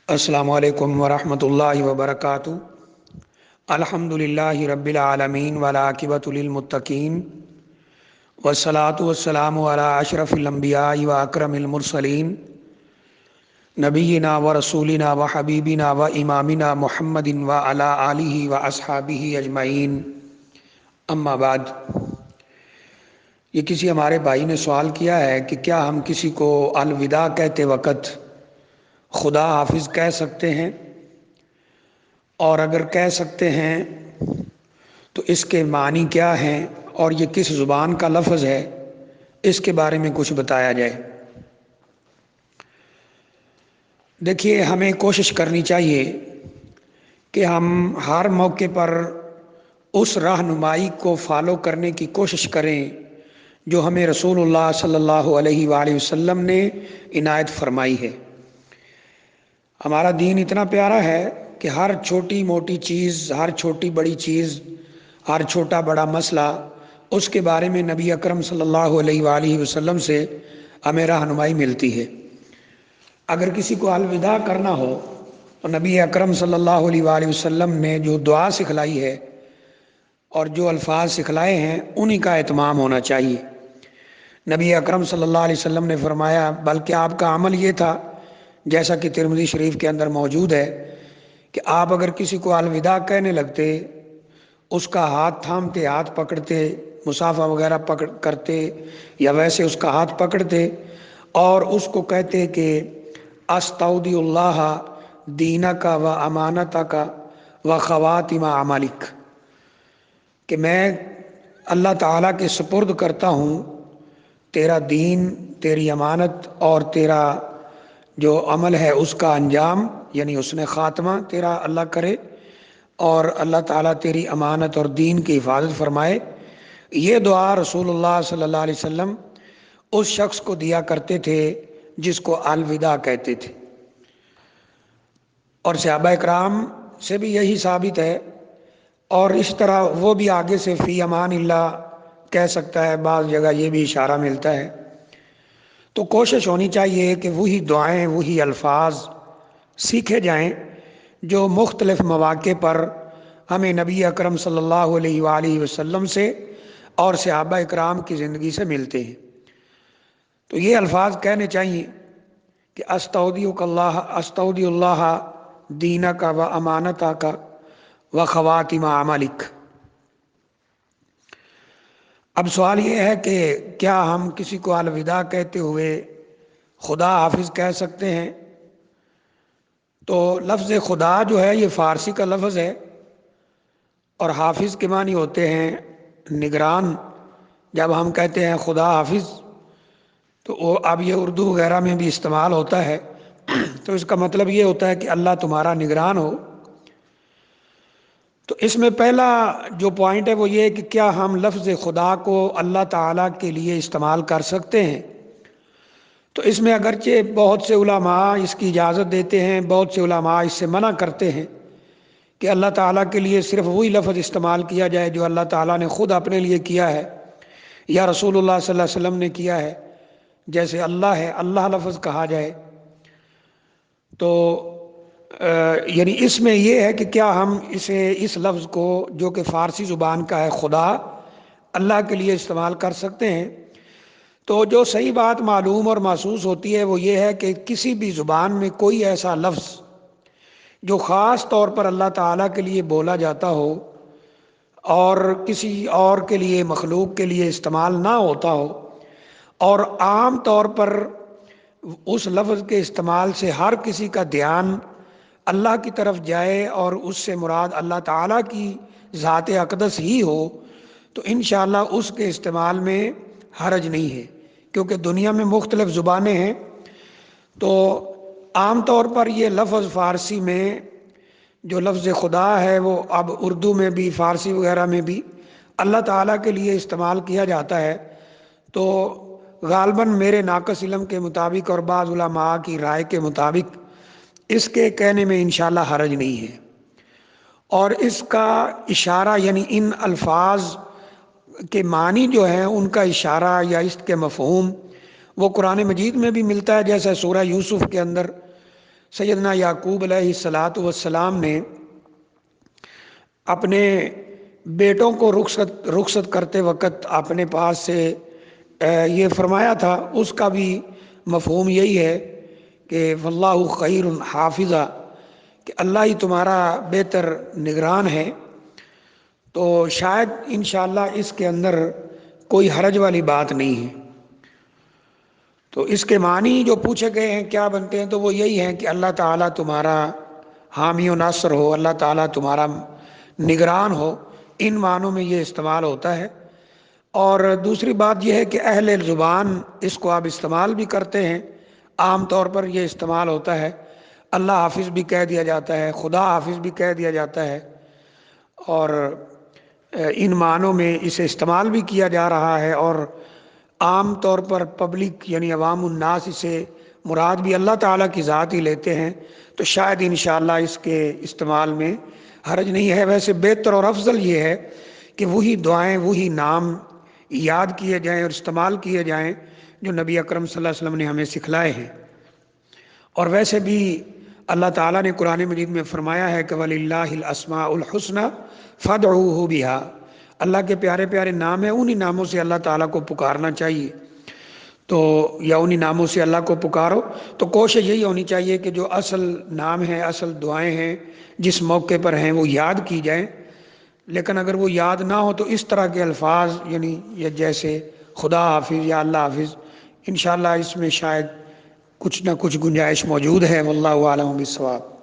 السلام علیکم ورحمۃ اللہ وبرکاتہ۔ الحمد للہ رب العالمین والعاقبۃ للمتقین والصلاۃ والسلام علی اشرف الانبیاء واکرم المرسلین نبینا ورسولنا وحبیبنا وامامنا محمد وعلی آلہ واصحابہ اجمعین، اما بعد۔ یہ کسی ہمارے بھائی نے سوال کیا ہے کہ کیا ہم کسی کو الوداع کہتے وقت خدا حافظ کہہ سکتے ہیں، اور اگر کہہ سکتے ہیں تو اس کے معنی کیا ہیں اور یہ کس زبان کا لفظ ہے، اس کے بارے میں کچھ بتایا جائے۔ دیکھیے، ہمیں کوشش کرنی چاہیے کہ ہم ہر موقع پر اس رہنمائی کو فالو کرنے کی کوشش کریں جو ہمیں رسول اللہ صلی اللہ علیہ وآلہ وسلم نے عنایت فرمائی ہے۔ ہمارا دین اتنا پیارا ہے کہ ہر چھوٹی موٹی چیز، ہر چھوٹی بڑی چیز، ہر چھوٹا بڑا مسئلہ، اس کے بارے میں نبی اکرم صلی اللہ علیہ وآلہ وسلم سے ہمیں رہنمائی ملتی ہے۔ اگر کسی کو الوداع کرنا ہو تو نبی اکرم صلی اللہ علیہ وآلہ وسلم نے جو دعا سکھلائی ہے اور جو الفاظ سکھلائے ہیں انہی کا اہتمام ہونا چاہیے۔ نبی اکرم صلی اللہ علیہ وسلم نے فرمایا، بلکہ آپ کا عمل یہ تھا، جیسا کہ ترمذی شریف کے اندر موجود ہے، کہ آپ اگر کسی کو الوداع کہنے لگتے، اس کا ہاتھ تھامتے، ہاتھ پکڑتے، مصافحہ وغیرہ کرتے، یا ویسے اس کا ہاتھ پکڑتے اور اس کو کہتے کہ استودع اللہ دینک و امانتک و خواتم عملک، کہ میں اللہ تعالیٰ کے سپرد کرتا ہوں تیرا دین، تیری امانت اور تیرا جو عمل ہے اس کا انجام، یعنی اس نے خاتمہ تیرا اللہ کرے، اور اللہ تعالیٰ تیری امانت اور دین کی حفاظت فرمائے۔ یہ دعا رسول اللہ صلی اللہ علیہ وسلم اس شخص کو دیا کرتے تھے جس کو الوداع کہتے تھے، اور صحابہ اکرام سے بھی یہی ثابت ہے، اور اس طرح وہ بھی آگے سے فی امان اللہ کہہ سکتا ہے، بعض جگہ یہ بھی اشارہ ملتا ہے۔ تو کوشش ہونی چاہیے کہ وہی دعائیں، وہی الفاظ سیکھے جائیں جو مختلف مواقع پر ہمیں نبی اکرم صلی اللہ علیہ وآلہ وسلم سے اور صحابہ اکرام کی زندگی سے ملتے ہیں۔ تو یہ الفاظ کہنے چاہیے کہ استودع اللہ دینک و امانتک و خواتم عملک۔ اب سوال یہ ہے کہ کیا ہم کسی کو الوداع کہتے ہوئے خدا حافظ کہہ سکتے ہیں؟ تو لفظ خدا جو ہے یہ فارسی کا لفظ ہے، اور حافظ کے معنی ہوتے ہیں نگران۔ جب ہم کہتے ہیں خدا حافظ تو اب یہ اردو وغیرہ میں بھی استعمال ہوتا ہے، تو اس کا مطلب یہ ہوتا ہے کہ اللہ تمہارا نگران ہو۔ تو اس میں پہلا جو پوائنٹ ہے وہ یہ ہے کہ کیا ہم لفظ خدا کو اللہ تعالیٰ کے لیے استعمال کر سکتے ہیں؟ تو اس میں اگرچہ بہت سے علماء اس کی اجازت دیتے ہیں، بہت سے علماء اس سے منع کرتے ہیں کہ اللہ تعالیٰ کے لیے صرف وہی لفظ استعمال کیا جائے جو اللہ تعالیٰ نے خود اپنے لیے کیا ہے یا رسول اللہ صلی اللہ علیہ وسلم نے کیا ہے۔ جیسے اللہ ہے، اللہ لفظ کہا جائے۔ تو یعنی اس میں یہ ہے کہ کیا ہم اس لفظ کو جو کہ فارسی زبان کا ہے خدا، اللہ کے لیے استعمال کر سکتے ہیں؟ تو جو صحیح بات معلوم اور محسوس ہوتی ہے وہ یہ ہے کہ کسی بھی زبان میں کوئی ایسا لفظ جو خاص طور پر اللہ تعالیٰ کے لیے بولا جاتا ہو اور کسی اور کے لیے، مخلوق کے لیے استعمال نہ ہوتا ہو، اور عام طور پر اس لفظ کے استعمال سے ہر کسی کا دھیان اللہ کی طرف جائے اور اس سے مراد اللہ تعالیٰ کی ذات اقدس ہی ہو، تو انشاءاللہ اس کے استعمال میں حرج نہیں ہے، کیونکہ دنیا میں مختلف زبانیں ہیں۔ تو عام طور پر یہ لفظ فارسی میں جو لفظ خدا ہے وہ اب اردو میں بھی، فارسی وغیرہ میں بھی اللہ تعالیٰ کے لیے استعمال کیا جاتا ہے۔ تو غالباً میرے ناقص علم کے مطابق اور بعض علماء کی رائے کے مطابق اس کے کہنے میں انشاءاللہ حرج نہیں ہے، اور اس کا اشارہ یعنی ان الفاظ کے معنی جو ہیں ان کا اشارہ یا اس کے مفہوم وہ قرآن مجید میں بھی ملتا ہے، جیسے سورہ یوسف کے اندر سیدنا یعقوب علیہ الصلاۃ والسلام نے اپنے بیٹوں کو رخصت کرتے وقت اپنے پاس سے یہ فرمایا تھا، اس کا بھی مفہوم یہی ہے کہ واللہ خیر حافظہ، کہ اللہ ہی تمہارا بہتر نگران ہے۔ تو شاید انشاءاللہ اس کے اندر کوئی حرج والی بات نہیں ہے۔ تو اس کے معنی جو پوچھے گئے ہیں کیا بنتے ہیں، تو وہ یہی ہیں کہ اللہ تعالیٰ تمہارا حامی و ناصر ہو، اللہ تعالیٰ تمہارا نگران ہو، ان معنوں میں یہ استعمال ہوتا ہے۔ اور دوسری بات یہ ہے کہ اہل زبان اس کو آپ استعمال بھی کرتے ہیں، عام طور پر یہ استعمال ہوتا ہے، اللہ حافظ بھی کہہ دیا جاتا ہے، خدا حافظ بھی کہہ دیا جاتا ہے، اور ان معنوں میں اسے استعمال بھی کیا جا رہا ہے۔ اور عام طور پر پبلک یعنی عوام الناس اسے مراد بھی اللہ تعالیٰ کی ذات ہی لیتے ہیں، تو شاید انشاءاللہ اس کے استعمال میں حرج نہیں ہے۔ ویسے بہتر اور افضل یہ ہے کہ وہی دعائیں، وہی نام یاد کیے جائیں اور استعمال کیے جائیں جو نبی اکرم صلی اللہ علیہ وسلم نے ہمیں سکھلائے ہیں۔ اور ویسے بھی اللہ تعالیٰ نے قرآن مجید میں فرمایا ہے کہ وَلِلَّهِ الْأَسْمَاءُ الْحُسْنَى فَادْعُوهُ بِهَا، اللہ کے پیارے پیارے نام ہیں، انہی ناموں سے اللہ تعالیٰ کو پکارنا چاہیے۔ تو یا انہی ناموں سے اللہ کو پکارو، تو کوشش یہی ہونی چاہیے کہ جو اصل نام ہیں، اصل دعائیں ہیں، جس موقع پر ہیں وہ یاد کی جائیں۔ لیکن اگر وہ یاد نہ ہو تو اس طرح کے الفاظ یعنی یا جیسے خدا حافظ یا اللہ حافظ، انشاءاللہ اس میں شاید کچھ نہ کچھ گنجائش موجود ہے۔ واللہ اعلم بالصواب۔